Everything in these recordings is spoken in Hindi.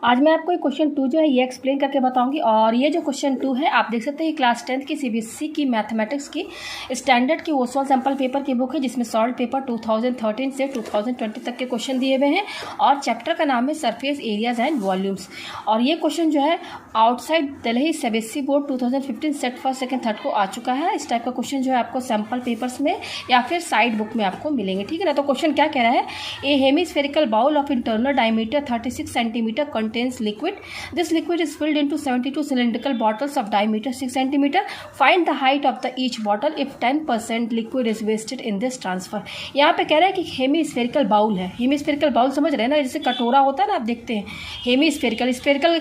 आज मैं आपको क्वेश्चन 2 जो है ये एक्सप्लेन करके बताऊंगी। और ये जो क्वेश्चन 2 है आप देख सकते हैं क्लास 10th की सीबीएसई की मैथमेटिक्स की स्टैंडर्ड की ओसवाल सैम्पल पेपर की बुक है, जिसमें सॉल्व पेपर 2013 से 2020 तक के क्वेश्चन दिए हुए हैं। और चैप्टर का नाम है सरफेस एरियाज एंड वॉल्यूम्स। और ये क्वेश्चन जो है outside Delhi CBSE board 2015 set first second third को आ चुका है। इस टाइप का क्वेश्चन जो है आपको सैम्पल पेपर्स में या फिर साइड बुक में आपको मिलेंगे, ठीक है ना। तो क्वेश्चन क्या कह रहा है, a hemispherical bowl of internal diameter 36 centimetre contains liquid. This liquid is filled into 72 cylindrical bottles of diameter 6 centimeter. Find the height of the each bottle if 10% liquid is wasted in this transfer. यहाँ पे कह रहा है कि हेमिस्फेरिकल बाउल है। हेमिस्फेरिकल बाउल समझ रहे हैं ना, जैसे कटोरा होता है ना, आप देखते हैं हेमिस्फेरिकल, स्फेरिकल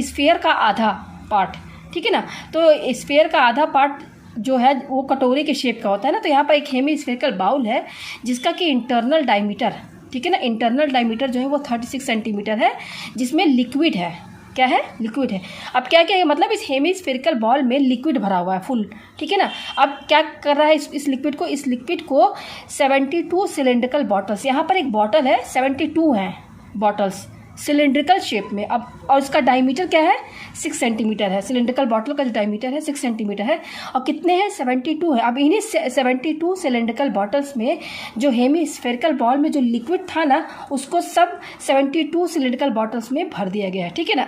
स्फेयर का आधा पार्ट, ठीक है ना। तो स्फेयर का आधा पार्ट जो है वो कटोरे के शेप का होता है ना। तो यहाँ पर एक हेमिस्फेरिकल बाउल है जिसका कि इंटरनल डायमीटर, ठीक है ना, इंटरनल डायमीटर जो है वो 36 सेंटीमीटर है, जिसमें लिक्विड है। क्या है? लिक्विड है। अब क्या क्या है, मतलब इस हेमिस्फेरिकल बॉल में लिक्विड भरा हुआ है फुल, ठीक है ना। अब क्या कर रहा है इस लिक्विड को 72 सिलेंड्रिकल बॉटल्स, यहाँ पर एक बॉटल है 72 हैं बॉटल्स सिलेंड्रिकल शेप में। अब और इसका डायमीटर क्या है, 6 सेंटीमीटर है। सिलेंड्रिकल बॉटल का जो डायमीटर है 6 सेंटीमीटर है और कितने हैं, 72 है। अब इन्हीं 72 सिलेंड्रिकल बॉटल्स में जो हेमिस्फेरिकल बॉल में जो लिक्विड था ना, उसको सब 72 सिलेंड्रिकल बॉटल्स में भर दिया गया है, ठीक है ना।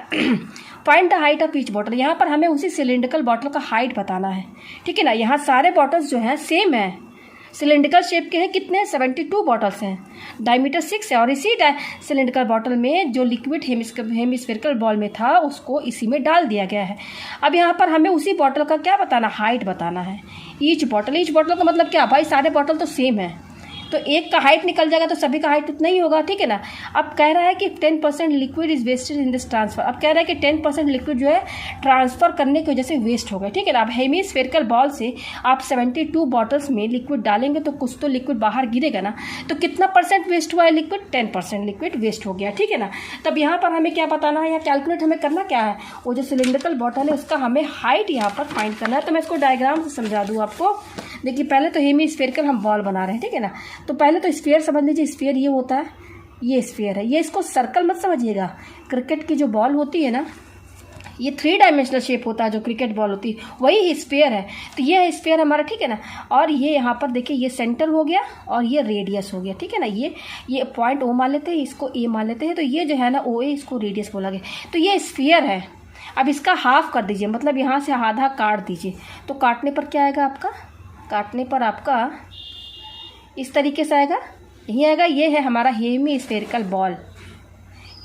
Find the height of each bottle, यहाँ पर हमें उसी सिलेंड्रिकल बॉटल का हाइट बताना है, ठीक है ना। यहाँ सारे बॉटल्स जो हैं सेम है, सिलेंड्रिकल शेप के हैं। कितने हैं, 72 बॉटल्स हैं, डायमीटर 6 है। और इसी सिलेंड्रिकल बॉटल में जो लिक्विड हेमिस्फेरिकल बॉल में था उसको इसी में डाल दिया गया है। अब यहाँ पर हमें उसी बॉटल का क्या बताना, हाइट बताना है। ईच बॉटल का मतलब क्या भाई, सारे बॉटल तो सेम है, तो एक का हाइट निकल जाएगा तो सभी का हाइट उतना ही होगा, ठीक है ना। अब कह रहा है कि 10% liquid is wasted in this transfer. अब कह रहा है कि 10% लिक्विड जो है ट्रांसफर करने की वजह से वेस्ट हो गया, ठीक है ना। अब हेमिस्फेरिकल बॉल से आप 72 बॉटल्स में लिक्विड डालेंगे तो कुछ तो लिक्विड बाहर गिरेगा ना। तो कितना परसेंट वेस्ट हुआ है लिक्विड, 10% लिक्विड वेस्ट हो गया, ठीक है ना। तब यहाँ पर हमें क्या बताना है या कैलकुलेट हमें करना क्या है, वो जो सिलेंड्रिकल बॉटल है उसका हमें हाइट यहाँ पर फाइंड करना है। तो मैं इसको डायग्राम से समझा दूँ आपको। देखिए पहले तो हेमिस्फेरिकल हम बॉल बना रहे हैं, ठीक है ना। तो पहले तो स्फीयर समझ लीजिए, स्फीयर ये होता है, ये स्फीयर है। ये इसको सर्कल मत समझिएगा, क्रिकेट की जो बॉल होती है ना, ये 3 डायमेंशनल शेप होता है जो क्रिकेट बॉल होती है, वही स्फीयर है। तो ये है स्फीयर हमारा, ठीक है ना। और ये यहाँ पर देखिए ये सेंटर हो गया और ये रेडियस हो गया, ठीक है ना। ये पॉइंट ओ मान लेते हैं, इसको ए मान लेते हैं। तो ये जो है ना ओ ए, इसको रेडियस बोला गया। तो ये स्फीयर है। अब इसका हाफ कर दीजिए, मतलब यहाँ से आधा काट दीजिए। तो काटने पर क्या आएगा आपका, काटने पर आपका इस तरीके से आएगा, यही आएगा। ये है हमारा हेमिस्फेरिकल बॉल,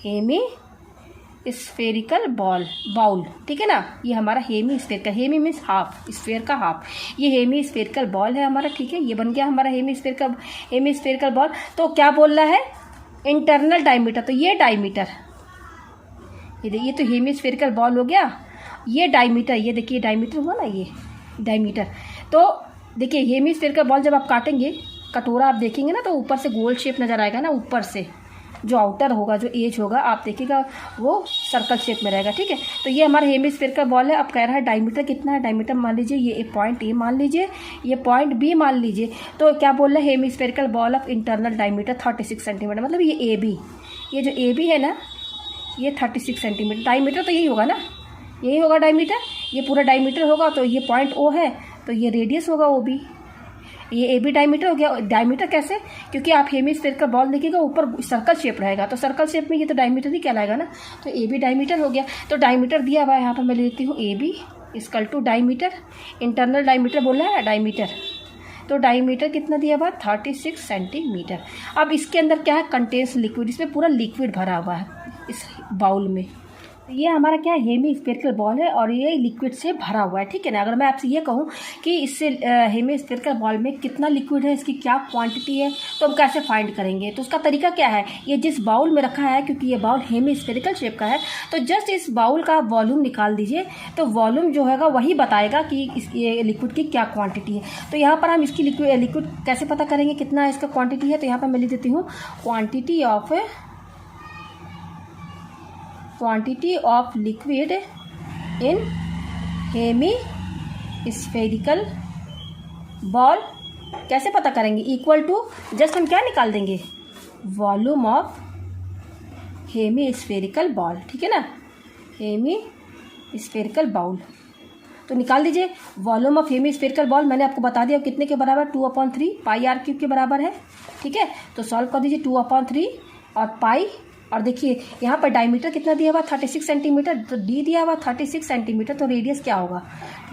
हेमिस्फेरिकल बाउल, ठीक है ना। ये हमारा hemispherical, hemi means half, sphere का हाफ। ये हेमिस्फेरिकल बॉल है हमारा, ठीक है। ये बन गया हमारा हेमिस्फेरिकल बॉल। तो क्या बोल रहा है, इंटरनल डायमीटर, तो ये डायमीटर, ये तो हेमिस्फेरिकल बॉल हो गया। ये डायमीटर, ये देखिए डायमीटर हुआ ना, ये डायमीटर। तो देखिए हेमिस्फेरिकल बॉल जब आप काटेंगे, कटोरा आप देखेंगे ना, तो ऊपर से गोल शेप नज़र आएगा ना, ऊपर से जो आउटर होगा, जो एज होगा, आप देखिएगा वो सर्कल शेप में रहेगा, ठीक है। तो ये हमारा हेमिस्फेरिकल बॉल है। अब कह रहा है डायमीटर कितना है, डायमीटर मान लीजिए ये पॉइंट ए मान लीजिए, ये पॉइंट बी मान लीजिए। तो क्या बोल रहा है, hemispherical ball of internal diameter 36 centimetre, मतलब ये ए बी, ये जो ए बी है ना, ये 36 सेंटीमीटर। डायमीटर तो यही होगा ना, यही होगा डायमीटर, ये पूरा डायमीटर होगा। तो ये पॉइंट ओ है तो ये रेडियस होगा ओ बी, ये ए बी डायमीटर हो गया। डायमीटर कैसे, क्योंकि आप हेमिस्फेरिकल बॉल देखिएगा ऊपर सर्कल शेप रहेगा, तो सर्कल शेप में ये तो डायमीटर ही कहलाएगा ना। तो ए बी डायमीटर हो गया। तो डायमीटर दिया हुआ है यहाँ पर, मैं लेती हूँ A B equal to diameter, internal diameter बोला है डायमीटर। तो डायमीटर कितना दिया हुआ है, 36 सेंटीमीटर। अब इसके अंदर क्या है, कंटेन्स लिक्विड, इसमें पूरा लिक्विड भरा हुआ है इस बाउल में। ये हमारा क्या है, हेमिस्फेरिकल बॉल है और ये लिक्विड से भरा हुआ है, ठीक है ना। अगर मैं आपसे ये कहूँ कि इससे हेमिस्फेरिकल बॉल में कितना लिक्विड है, इसकी क्या क्वांटिटी है, तो हम कैसे फाइंड करेंगे। तो उसका तरीका क्या है, ये जिस बाउल में रखा है, क्योंकि ये बाउल हेमिस्फेरिकल शेप का है, तो जस्ट इस बाउल का वॉल्यूम निकाल दीजिए। तो वॉल्यूम जो होगा वही बताएगा कि ये लिक्विड की क्या क्वान्टिटी है। तो यहाँ पर हम इसकी लिक्विड कैसे पता करेंगे कितना इसका क्वान्टिटी है। तो यहाँ पर मैं लिख देती हूँ quantity of liquid in hemispherical ball. कैसे पता करेंगे, इक्वल टू जस्ट हम क्या निकाल देंगे, volume of hemispherical bowl, ठीक है ना, हेमी स्फेरिकल बाउल। तो निकाल दीजिए volume of hemispherical bowl, मैंने आपको बता दिया कितने के बराबर, 2/3 पाई आर क्यूब के बराबर है, ठीक है। तो सॉल्व कर दीजिए 2/3 और पाई, और देखिए यहाँ पर डायमीटर कितना दिया हुआ 36 सेंटीमीटर, तो डी दिया हुआ 36 सेंटीमीटर, तो रेडियस क्या होगा,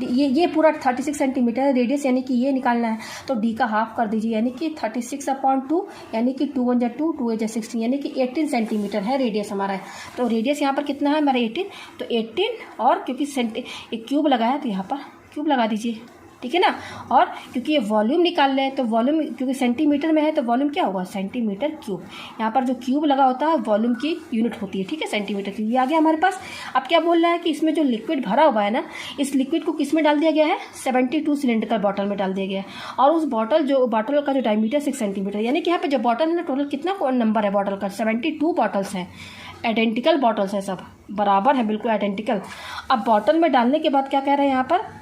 ये पूरा 36 सेंटीमीटर है रेडियस, यानी कि ये निकालना है। तो डी का हाफ कर दीजिए, यानी कि 36/2, यानी कि 2 1 2 2 8 16, यानी कि 18 सेंटीमीटर है रेडियस हमारा है। तो रेडियस यहाँ पर कितना है हमारा 18, तो 18 और क्योंकि एक क्यूब लगाया तो यहाँ पर क्यूब लगा दीजिए, ठीक है ना। और क्योंकि ये वॉल्यूम निकाल रहे हैं तो वॉल्यूम क्योंकि सेंटीमीटर में है तो वॉल्यूम क्या होगा, सेंटीमीटर क्यूब। यहाँ पर जो क्यूब लगा होता है वॉल्यूम की यूनिट होती है, ठीक है, सेंटीमीटर क्यूब। ये आ गया हमारे पास। अब क्या बोल रहा है कि इसमें जो लिक्विड भरा हुआ है ना, इस लिक्विड को किस में डाल दिया गया है, 72 सिलेंड्रिकल बॉटल में डाल दिया गया है। और उस बॉटल का जो डायमीटर 6 सेंटीमीटर, यानी कि यहाँ पर जो बॉटल है ना, टोटल कितना नंबर है बॉटल का, 72 बॉटल्स हैं, आइडेंटिकल बॉटल्स हैं, सब बराबर है, बिल्कुल आइडेंटिकल। अब बॉटल में डालने के बाद क्या कह रहे हैं, यहाँ पर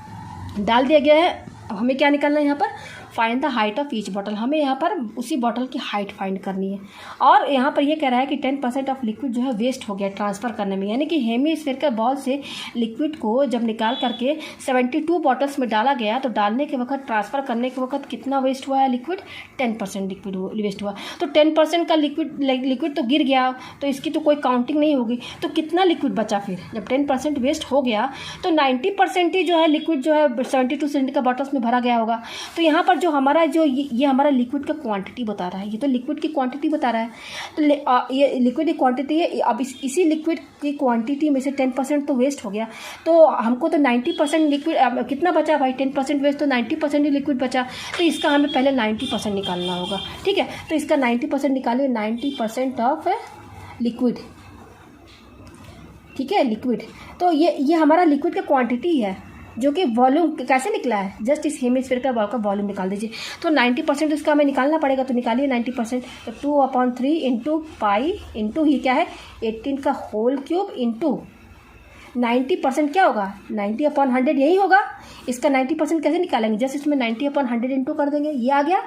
डाल दिया गया है। अब हमें क्या निकालना है यहाँ पर, find the height of each bottle, हमें यहाँ पर उसी बॉटल की हाइट फाइंड करनी है। और यहाँ पर ये कह रहा है कि 10% ऑफ लिक्विड जो है वेस्ट हो गया ट्रांसफ़र करने में, यानी कि हेमी स्फेरिकल बॉल से लिक्विड को जब निकाल करके 72 बॉटल्स में डाला गया तो डालने के वक्त, ट्रांसफ़र करने के वक्त कितना वेस्ट हुआ है लिक्विड, 10% लिक्विड वेस्ट हुआ। तो 10% का लिक्विड तो गिर गया, तो इसकी तो कोई काउंटिंग नहीं होगी। तो कितना लिक्विड बचा फिर, जब 10% वेस्ट हो गया तो 90% ही जो है लिक्विड जो है 72 सिलेंडर बॉटल्स में भरा गया होगा। तो यहाँ पर जो हमारा ये हमारा लिक्विड का क्वांटिटी बता रहा है, ये तो लिक्विड की क्वांटिटी बता रहा है। तो ये लिक्विड की क्वांटिटी है। अब इसी लिक्विड की क्वांटिटी में से 10% तो वेस्ट हो गया, तो हमको तो 90% लिक्विड कितना बचा भाई, 10% वेस्ट, तो 90% ही लिक्विड बचा। तो इसका हमें पहले 90% निकालना होगा, ठीक है। तो इसका 90% निकालिए, 90% ऑफ लिक्विड, ठीक है, लिक्विड। तो ये हमारा लिक्विड का क्वांटिटी है, जो कि वॉल्यूम कैसे निकला है, जस्ट इस हेमिस्फीयर बॉल का वॉल्यूम निकाल दीजिए। तो 90% इसका हमें निकालना पड़ेगा, तो निकालिए 90%। तो 2/3 इंटू पाई इंटू ये क्या है 18 का होल क्यूब इंटू 90% क्या होगा, 90/100 यही होगा। इसका 90% कैसे निकालेंगे, जस्ट इसमें 90/100 इंटू कर देंगे, ये आ गया।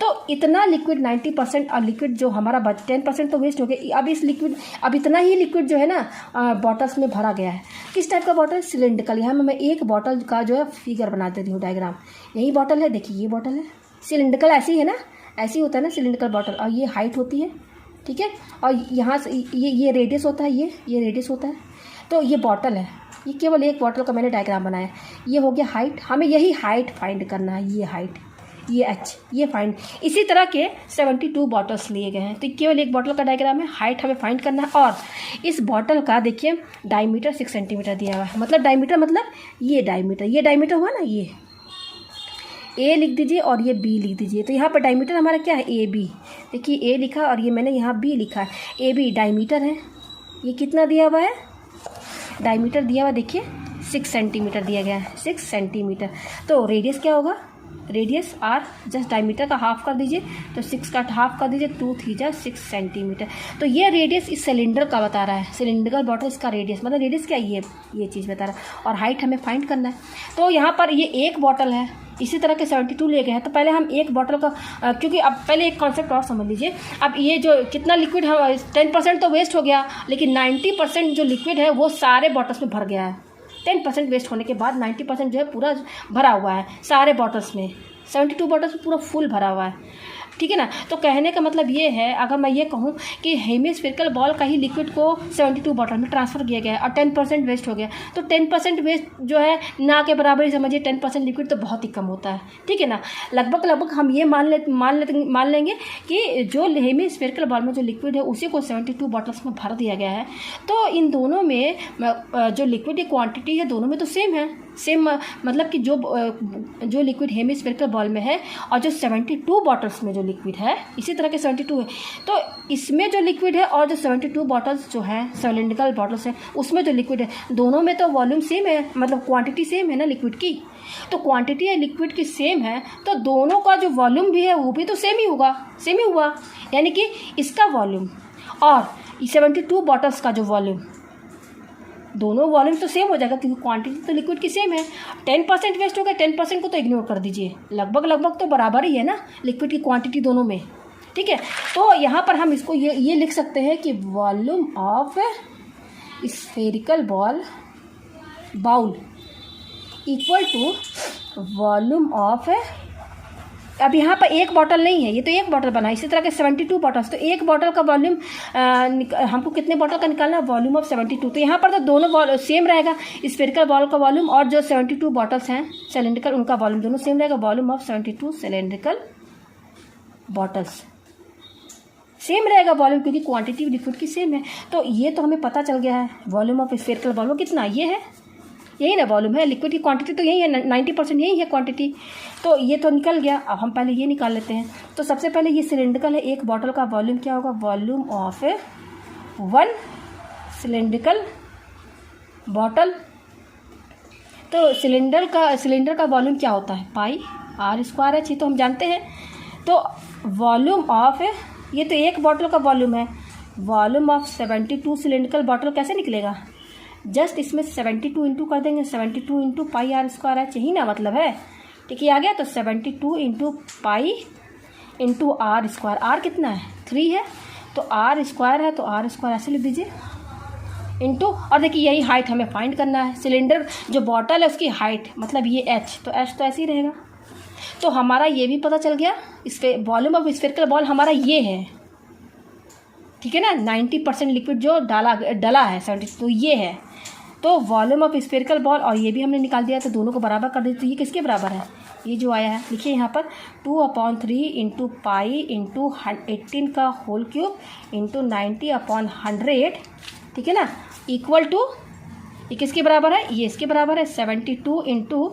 तो इतना लिक्विड 90% और लिक्विड जो हमारा 10% तो वेस्ट हो गया। अब इतना ही लिक्विड जो है ना बॉटल्स में भरा गया है। किस टाइप का बॉटल, सिलेंड्रिकल। यहाँ मैं एक बॉटल का जो है फिगर बना देती हूँ, डायग्राम। यही बॉटल है, देखिए ये बॉटल है, सिलेंड्रिकल ऐसी है ना, ऐसी होता है ना सिलेंड्रिकल बॉटल, और ये हाइट होती है, ठीक है। और यहाँ से ये रेडियस होता है, ये रेडियस होता है। तो ये बॉटल है, ये केवल एक बॉटल का मैंने डायग्राम बनाया। ये हो गया हाइट, हमें यही हाइट फाइंड करना है, ये हाइट, ये एच, ये फाइंड। इसी तरह के 72 बॉटल्स लिए गए हैं, तो केवल एक बॉटल का डायग्राम है, हाइट हमें फाइंड करना है। और इस बॉटल का देखिए डायमीटर 6 सेंटीमीटर दिया हुआ है, मतलब डायमीटर मतलब ये डायमीटर हुआ ना, ये ए लिख दीजिए और ये बी लिख दीजिए। तो यहाँ पर डायमीटर हमारा क्या है, ए बी। देखिए ए लिखा और ये मैंने यहाँ बी लिखा है, ए बी डायमीटर है। ये कितना दिया हुआ है, डायमीटर दिया हुआ देखिए 6 सेंटीमीटर दिया गया है, 6 सेंटीमीटर। तो रेडियस क्या होगा, रेडियस आर, जस्ट डायमीटर का हाफ कर दीजिए, तो 6 का हाफ कर दीजिए, 2 3 जा 6 सेंटीमीटर। तो ये रेडियस इस सिलेंडर का बता रहा है, सिलेंड्रिकल बॉटल इसका रेडियस, मतलब रेडियस क्या ये चीज़ बता रहा है। और हाइट हमें फाइंड करना है। तो यहाँ पर ये एक बॉटल है, इसी तरह के 72 ले गए हैं। तो पहले हम एक बॉटल का क्योंकि अब पहले एक कॉन्सेप्ट और समझ लीजिए। अब ये जो कितना लिक्विड है, 10% तो वेस्ट हो गया, लेकिन 90% जो लिक्विड है वो सारे बॉटल्स में भर गया है। 10% वेस्ट होने के बाद 90% जो है पूरा भरा हुआ है सारे बॉटल्स में, 72 बॉटल्स में पूरा फुल भरा हुआ है, ठीक है ना। तो कहने का मतलब ये है, अगर मैं ये कहूँ कि हेमिस्फेरिकल बॉल का ही लिक्विड को 72 बॉटल में ट्रांसफ़र किया गया है और 10% वेस्ट हो गया, तो 10% वेस्ट जो है ना के बराबर ही समझिए, 10% लिक्विड तो बहुत ही कम होता है, ठीक है ना। लगभग हम ये मान लेंगे कि जो हेमिस्फेरिकल बॉल में जो लिक्विड है उसी को 72 बॉटल्स में भर दिया गया है। तो इन दोनों में जो लिक्विड की क्वांटिटी है दोनों में तो सेम है, सेम मतलब कि जो लिक्विड हेमिस्फेरिकल बॉल में है और जो 72 बॉटल्स में जो लिक्विड है, इसी तरह के 72 है। तो इसमें जो लिक्विड है और जो 72 बॉटल्स जो है सिलेंड्रिकल बॉटल्स है उसमें जो लिक्विड है, दोनों में तो वॉल्यूम सेम है, मतलब क्वांटिटी सेम है ना लिक्विड की। तो क्वांटिटी है लिक्विड की सेम है, तो दोनों का जो वॉल्यूम भी है वो भी तो सेम ही हुआ। यानी कि इसका वॉल्यूम और 72 बॉटल्स का जो वॉल्यूम, दोनों वॉल्यूम तो सेम हो जाएगा क्योंकि क्वांटिटी तो लिक्विड की सेम है। 10% वेस्ट हो गया, 10% को तो इग्नोर कर दीजिए, लगभग तो बराबर ही है ना लिक्विड की क्वांटिटी दोनों में। ठीक है। तो यहाँ पर हम इसको ये लिख सकते हैं कि volume of spherical bowl equal to volume of, अब यहाँ पर एक बॉटल नहीं है, ये तो एक बॉटल बना, इसी तरह के 72 बॉटल्स, तो एक बॉटल का वॉल्यूम हमको कितने बॉटल का निकालना है, वॉल्यूम ऑफ 72। तो यहाँ पर तो दोनों सेम रहेगा, स्फेरिकल बॉल का वॉल्यूम और जो 72 बॉटल्स हैं सिलेंड्रिकल उनका वॉल्यूम दोनों सेम रहेगा। Volume of 72 cylindrical bottles same रहेगा वॉल्यूम, क्योंकि क्वांटिटी लिक्विड की सेम है। तो ये तो हमें पता चल गया है वॉल्यूम ऑफ स्फेरिकल बॉल कितना, ये है, यही ना वॉल्यूम है, लिक्विड की क्वांटिटी तो यही है, 90% यही है क्वांटिटी, तो ये तो निकल गया। अब हम पहले ये निकाल लेते हैं। तो सबसे पहले ये सिलेंड्रिकल है, एक बॉटल का वॉल्यूम क्या होगा, वॉल्यूम ऑफ 1 सिलेंड्रिकल बॉटल। तो सिलेंडर का वॉल्यूम क्या होता है, पाई आर स्क्वायर है, ये तो हम जानते हैं। तो वॉल्यूम ऑफ, ये तो एक बॉटल का वॉल्यूम है, वॉल्यूम ऑफ 72 सिलेंड्रिकल बॉटल कैसे निकलेगा, जस्ट इसमें 72 इंटू कर देंगे, 72 इंटू पाई आर स्क्वायर है, यही ना मतलब है, ठीक है आ गया। तो 72 into pi into r square, r कितना है 3 है, तो आर स्क्वायर है, तो आर स्क्वायर ऐसे लिख दीजिए इंटू, और देखिए यही हाइट हमें फाइंड करना है, सिलेंडर जो बॉटल है उसकी हाइट मतलब ये एच, तो एच तो ऐसे ही रहेगा। तो हमारा ये भी पता चल गया, इस पे वॉल्यूम ऑफ स्फेरिकल बॉल हमारा ये है, ठीक है ना, 90% लिक्विड जो डला है 72, तो ये है। तो वॉल्यूम ऑफ स्फेरिकल बॉल, और ये भी हमने निकाल दिया, तो दोनों को बराबर कर देते, तो ये किसके बराबर है, ये जो आया है लिखिए यहाँ पर 2/3 इंटू पाई इंटू 18 का होल क्यूब इंटू 90/100, ठीक है ना, इक्वल टू, ये किसके बराबर है, ये इसके बराबर है 72 इंटू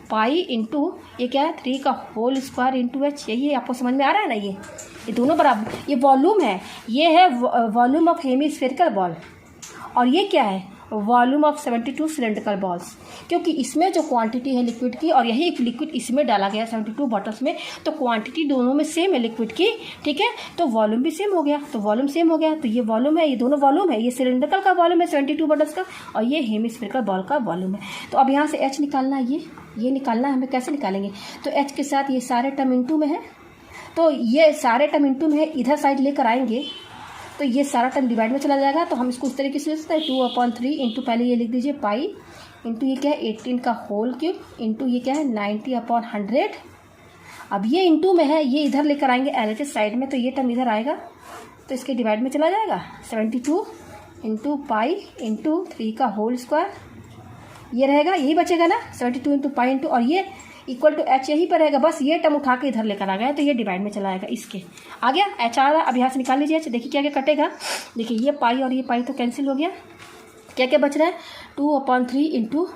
पाई इंटू ये क्या है 3 का होल स्क्वायर इंटू एच, यही आपको समझ में आ रहा है ना, ये दोनों बराबर, ये वॉल्यूम है, ये है वॉल्यूम ऑफ हेमीस्फेरिकल बॉल, और ये क्या है वॉल्यूम ऑफ 72 सिलेंड्रिकल बॉल्स, क्योंकि इसमें जो क्वांटिटी है लिक्विड की और यही लिक्विड इसमें डाला गया 72 बॉटल्स में, तो क्वांटिटी दोनों में सेम है लिक्विड की, ठीक है, तो वॉल्यूम भी सेम हो गया, तो वॉल्यूम सेम हो गया, तो ये वॉल्यूम है, ये दोनों वॉल्यूम है, ये सिलेंड्रिकल का वॉल्यूम है 72 बॉटल्स का, और ये हेमीस्फेरिकल बॉल का वॉल्यूम है। तो अब यहाँ से एच निकालना है, ये निकालना है हमें, कैसे निकालेंगे, तो एच के साथ ये सारे टर्म इंटू में है, तो ये सारे टर्म इंटू में है, इधर साइड लेकर आएंगे तो ये सारा टर्म डिवाइड में चला जाएगा, तो हम इसको इस तरीके से लिख सकते हैं 2/3 इंटू, पहले ये लिख दीजिए पाई इंटू ये क्या है 18 का होल क्यूब इंटू ये क्या है 90/100। अब ये इंटू में है, ये इधर लेकर आएंगे एलएचएस साइड में, तो ये टर्म इधर आएगा, तो इसके डिवाइड में चला जाएगा 72 इंटू पाई इंटू 3 का होल स्क्वायर, ये रहेगा, यही बचेगा ना 72 इंटू पाई इंटू, और ये इक्वल टू एच यहीं पर रहेगा, बस ये टर्म उठा के इधर लेकर आ गया, तो ये डिवाइड में चला आएगा, इसके आ गया एच आ रहा। अब यहाँ से निकाल लीजिए एच, देखिए क्या क्या कटेगा, देखिए ये पाई और ये पाई तो कैंसिल हो गया, क्या क्या बच रहा है 2/3 इंटू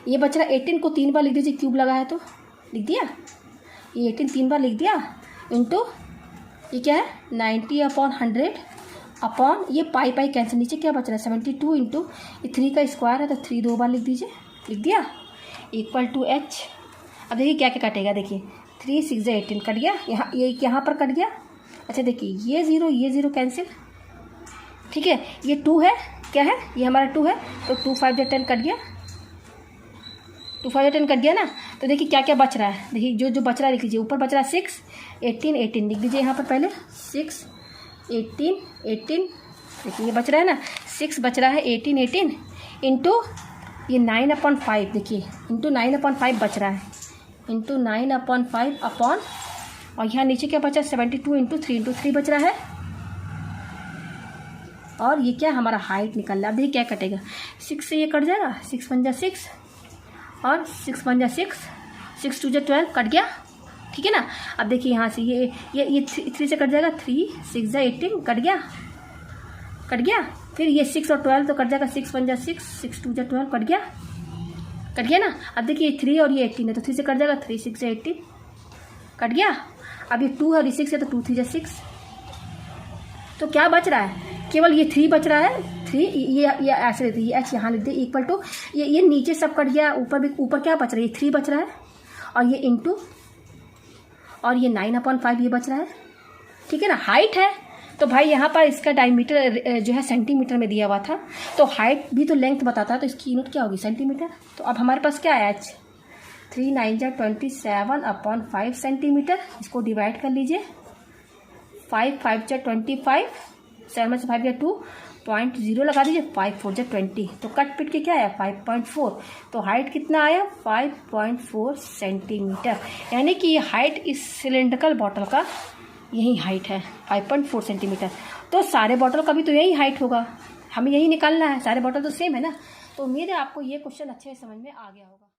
ये बच रहा है 18 को 3 बार लिख दीजिए, क्यूब लगा है तो लिख दिया, ये 18 3 बार लिख दिया, इंटू ये क्या है 90/100 अपॉन ये पाई पाई कैंसिल, नीचे क्या बच रहा है 72 इंटू ये 3 का स्क्वायर है, तो 3 2 बार लिख दीजिए, लिख दिया, इक्वल टू एच। अब देखिए क्या क्या कटेगा, देखिए 3 6 18 कट गया, यहाँ पर कट गया, अच्छा देखिए ये ज़ीरो कैंसिल, ठीक है, ये 2 है, क्या है ये हमारा 2 है, तो 2 5 10 कट गया, 2 5 10 कट गया ना। तो देखिए क्या क्या बच रहा है, देखिए जो बच रहा है लिख लीजिए, ऊपर बच रहा है 6 18 18 लिख दीजिए यहाँ पर पहले 6 18 18, देखिए ये बच रहा है ना 6 बच रहा है 18 18 इंटू ये 9/5, देखिए इंटू 9/5 बच रहा है, इंटू 9/5 अपॉन, और यहाँ नीचे क्या बचा 72 इंटू 3 बच रहा है, और ये क्या हमारा हाइट निकल रहा है। अब देखिए क्या कटेगा, 6 से ये कट जाएगा, 6 1 जा 6 और 6 1 जा 6 6 2 जा 12 कट गया, ठीक है ना। अब देखिए यहाँ से ये 3 से कट जाएगा, 3 6 जा 18 कट गया, फिर ये 6 और 12 तो कट जाएगा, 6 1 जा 6 6 2 जा 12 कट गया ना। अब देखिए 3 और ये 18 है, तो 3 से कट जाएगा, 3 6 जा 18 कट गया। अब ये 2 और ये 6 है, तो 2 3 जा 6, तो क्या बच रहा है, केवल ये 3 बच रहा है, 3 ये ऐसे लिख दिए, एच यहाँ लिख दिए, इक्वल टू ये नीचे सब कट गया, ऊपर क्या बच रहा है, ये 3 बच रहा है, और ये इंटू और ये 9/5 ये बच रहा है, ठीक है ना। हाइट है तो भाई यहाँ पर इसका डायमीटर जो है सेंटीमीटर में दिया हुआ था, तो हाइट भी तो लेंथ बताता है, तो इसकी यूनिट क्या होगी सेंटीमीटर। तो अब हमारे पास क्या है, एच 3 9 जा 27/5 सेंटीमीटर, इसको डिवाइड कर लीजिए 5 5 जा 25, 7 में से 5 जा 2.0 लगा दीजिए, 5 4 जा 20, तो कट पिट के क्या आया 5.4, तो हाइट कितना आया 5.4 सेंटीमीटर, यानी कि ये हाइट इस सिलेंड्रिकल बॉटल का यही हाइट है 5.4 सेंटीमीटर। तो सारे बॉटल का भी तो यही हाइट होगा, हमें यही निकालना है, सारे बॉटल तो सेम है ना। तो उम्मीद है आपको ये क्वेश्चन अच्छे से समझ में आ गया होगा।